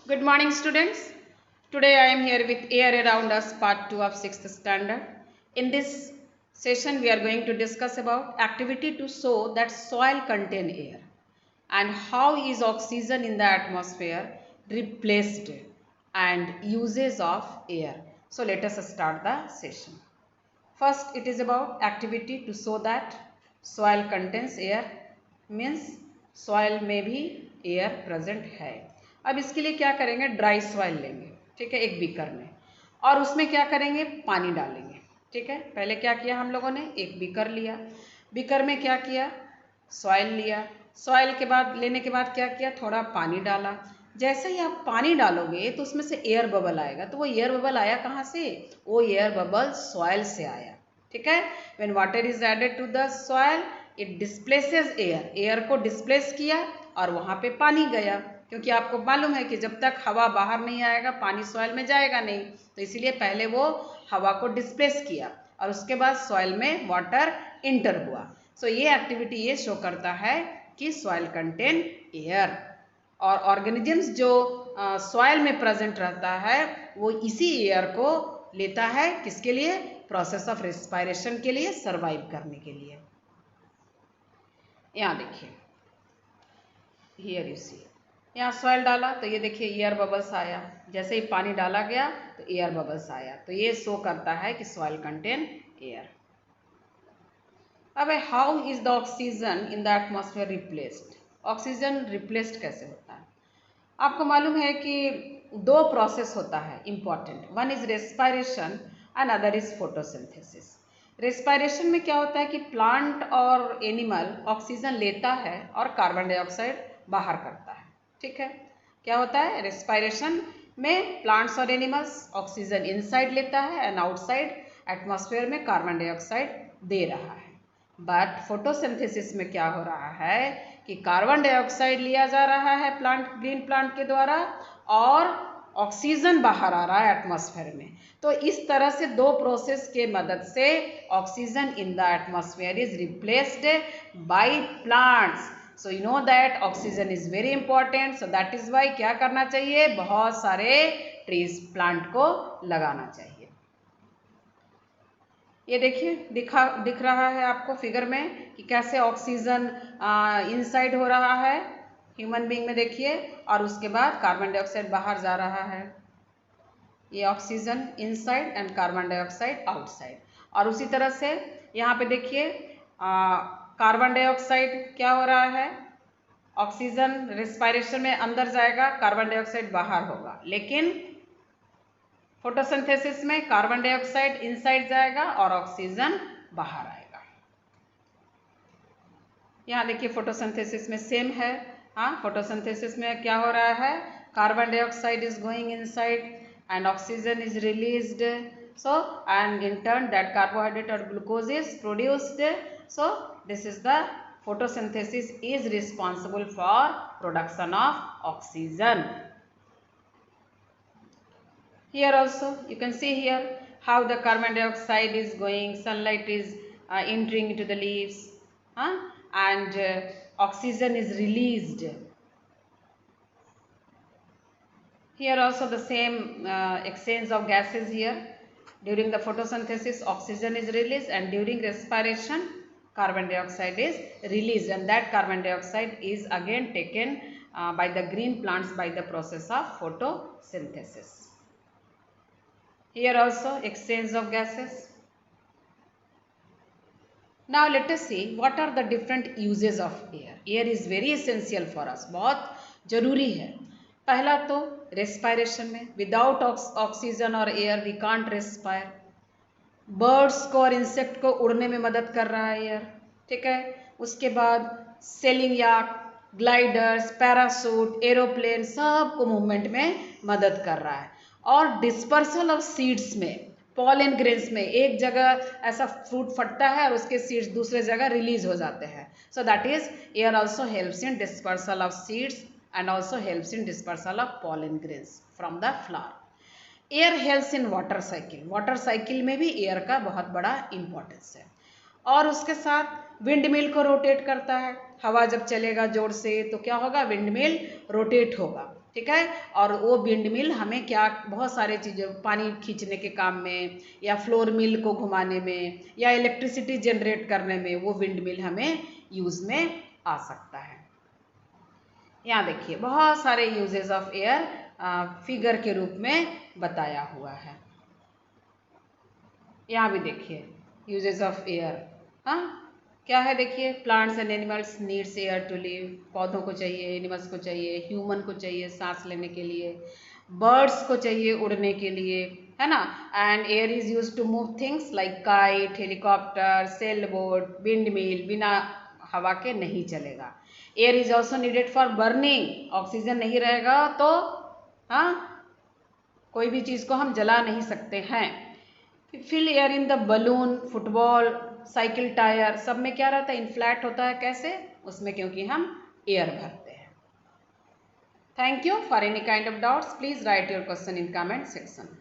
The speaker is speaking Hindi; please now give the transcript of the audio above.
Good morning, students. Today I am here with Air Around Us Part 2 of 6th Standard. In this session we are going to discuss about activity to show that soil contain air and how is oxygen in the atmosphere replaced and uses of air. So let us start the session. First it is about activity to show that soil contains air, means soil में भी air present है. अब इसके लिए क्या करेंगे, ड्राई सॉइल लेंगे, ठीक है, एक बीकर में, और उसमें क्या करेंगे, पानी डालेंगे. ठीक है, पहले क्या किया हम लोगों ने, एक बीकर लिया, बीकर में क्या किया, सॉइल लिया, सॉइल के बाद लेने के बाद क्या किया, थोड़ा पानी डाला. जैसे ही आप पानी डालोगे तो उसमें से एयर बबल आएगा. तो वो एयर बबल आया कहाँ से, वो एयर बबल सॉइल से आया. ठीक है, when water is added to the soil it displaces air, air को डिस्प्लेस किया और वहाँ पे पानी गया, क्योंकि आपको मालूम है कि जब तक हवा बाहर नहीं आएगा पानी सॉइल में जाएगा नहीं. तो इसीलिए पहले वो हवा को डिस्प्लेस किया और उसके बाद सॉइल में वाटर इंटर हुआ. सो ये एक्टिविटी ये शो करता है कि सॉइल कंटेन एयर, और ऑर्गेनिजम्स जो सॉइल में प्रेजेंट रहता है वो इसी एयर को लेता है, किसके लिए, प्रोसेस ऑफ रेस्पिरेशन के लिए, सर्वाइव करने के लिए. यहाँ देखिए, हियर यू सी, यहाँ सॉइल डाला तो ये देखिए एयर बबल्स आया, जैसे ही पानी डाला गया तो एयर बबल्स आया. तो ये शो करता है कि सॉइल कंटेन एयर. अब how is the oxygen in the atmosphere replaced, oxygen replaced कैसे होता है. आपको मालूम है कि दो प्रोसेस होता है important, one is respiration and other is photosynthesis. Respiration में क्या होता है कि प्लांट और एनिमल ऑक्सीजन लेता है और कार्बन डाइऑक्साइड बाहर करता है. ठीक है, क्या होता है, रेस्पिरेशन में प्लांट्स और एनिमल्स ऑक्सीजन इनसाइड लेता है एंड आउटसाइड एटमॉस्फेयर में कार्बन डाइऑक्साइड दे रहा है. बट फोटोसिंथेसिस में क्या हो रहा है कि कार्बन डाइऑक्साइड लिया जा रहा है प्लांट, ग्रीन प्लांट के द्वारा, और ऑक्सीजन बाहर आ रहा है एटमॉस्फेयर में. तो इस तरह से दो प्रोसेस के मदद से oxygen in the atmosphere is replaced by plants. So you know that oxygen is very important. So that is why क्या करना चाहिए, बहुत सारे ट्रीज प्लांट को लगाना चाहिए. ये देखिए दिख रहा है आपको फिगर में कि कैसे ऑक्सीजन इनसाइड हो रहा है ह्यूमन बीइंग में, देखिए, और उसके बाद कार्बन डाइऑक्साइड बाहर जा रहा है. ये oxygen inside and carbon dioxide outside. और उसी तरह से यहाँ पे देखिए कार्बन डाइऑक्साइड क्या हो रहा है, ऑक्सीजन रेस्पिरेशन में अंदर जाएगा, कार्बन डाइऑक्साइड बाहर होगा, लेकिन फोटोसिंथेसिस में कार्बन डाइऑक्साइड इनसाइड जाएगा और ऑक्सीजन बाहर आएगा. यहाँ देखिए फोटोसिंथेसिस में सेम है. हाँ, फोटोसिंथेसिस में क्या हो रहा है, carbon dioxide is going inside and oxygen is released, so and in turn that carbohydrate or glucose is produced. So this is the photosynthesis is responsible for production of oxygen. Here also you can see here how the carbon dioxide is going, sunlight is entering into the leaves, and oxygen is released. Here also the same exchange of gases here. During the photosynthesis oxygen is released and during respiration carbon dioxide is released, and that carbon dioxide is again taken by the green plants by the process of photosynthesis. Here also exchange of gases. Now let us see what are the different uses of air. Air is very essential for us, बहुत जरूरी है. पहला तो रेस्पिरेशन में, विदाउट ऑक्सीजन और air we can't respire. Birds को और इंसेक्ट को उड़ने में मदद कर रहा है एयर. ठीक है, उसके बाद सेलिंग याक, ग्लाइडर्स, पैरासूट, एरोप्लेन, सबको मूवमेंट में मदद कर रहा है. और डिस्पर्सल ऑफ सीड्स में, पॉलन ग्रेन्स में, एक जगह ऐसा फ्रूट फटता है और उसके सीड्स दूसरे जगह रिलीज हो जाते हैं. सो that is air also helps in dispersal of seeds and also helps in dispersal of pollen grains from the flower. Air helps in water cycle. Water cycle में भी air का बहुत बड़ा importance है. और उसके साथ विंड मिल को रोटेट करता है. हवा जब चलेगा जोर से तो क्या होगा, विंड मिल रोटेट होगा. ठीक है। और वो विंड मिल हमें क्या बहुत सारे चीज़ें, पानी खींचने के काम में, या फ्लोर मिल को घुमाने में, या इलेक्ट्रिसिटी जनरेट करने में वो विंड मिल हमें यूज़ में आ सकता है। यहाँ देखिए बहुत सारे यूजेस ऑफ एयर फिगर के रूप में बताया हुआ है। यहाँ भी देखिए यूजेस ऑफ एयर, हाँ क्या है देखिए, plants and animals needs air to live, पौधों को चाहिए, एनिमल्स को चाहिए, ह्यूमन को चाहिए सांस लेने के लिए, बर्ड्स को चाहिए उड़ने के लिए, है ना। And air is use to move things like kite, helicopter, sail boat, wind mill बिना हवा के नहीं चलेगा। Air is also needed for burning, oxygen नहीं रहेगा तो हाँ कोई भी चीज़ को हम जला नहीं सकते हैं। Fill air in the balloon, football, cycle tyre, सब में क्या रहता है, इनफ्लैट होता है। कैसे? उसमें क्योंकि हम एयर भरते हैं। Thank you. For any kind of doubts please right your question in comment section.